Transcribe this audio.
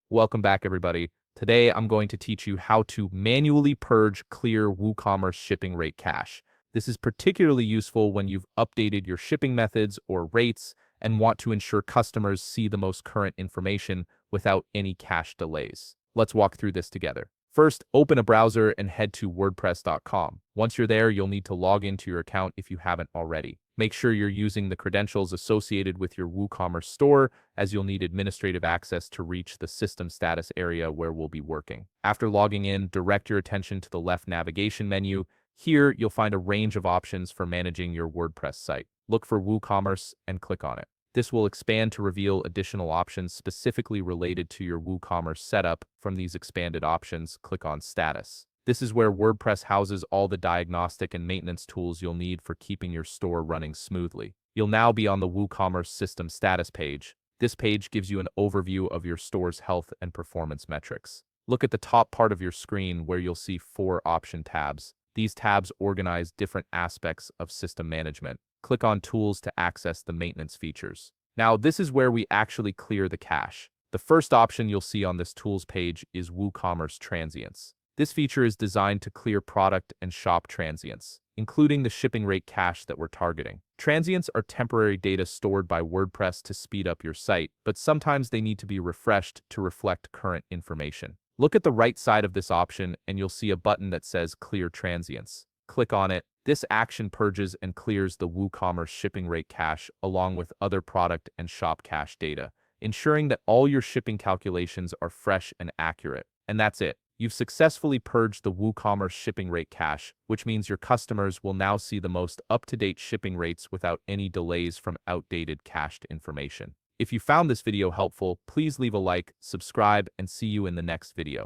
Welcome back, everybody. Today, I'm going to teach you how to manually purge clear WooCommerce shipping rate cache. This is particularly useful when you've updated your shipping methods or rates and want to ensure customers see the most current information without any cache delays. Let's walk through this together. First, open a browser and head to WordPress.com. Once you're there, you'll need to log into your account if you haven't already. Make sure you're using the credentials associated with your WooCommerce store, as you'll need administrative access to reach the system status area where we'll be working. After logging in, direct your attention to the left navigation menu. Here, you'll find a range of options for managing your WordPress site. Look for WooCommerce and click on it. This will expand to reveal additional options specifically related to your WooCommerce setup. From these expanded options, click on Status. This is where WordPress houses all the diagnostic and maintenance tools you'll need for keeping your store running smoothly. You'll now be on the WooCommerce system status page. This page gives you an overview of your store's health and performance metrics. Look at the top part of your screen where you'll see 4 option tabs. These tabs organize different aspects of system management. Click on Tools to access the maintenance features. Now, this is where we actually clear the cache. The first option you'll see on this Tools page is WooCommerce Transients. This feature is designed to clear product and shop transients, including the shipping rate cache that we're targeting. Transients are temporary data stored by WordPress to speed up your site, but sometimes they need to be refreshed to reflect current information. Look at the right side of this option and you'll see a button that says Clear Transients. Click on it. This action purges and clears the WooCommerce shipping rate cache along with other product and shop cache data, ensuring that all your shipping calculations are fresh and accurate. And that's it. You've successfully purged the WooCommerce shipping rate cache, which means your customers will now see the most up-to-date shipping rates without any delays from outdated cached information. If you found this video helpful, please leave a like, subscribe, and see you in the next video.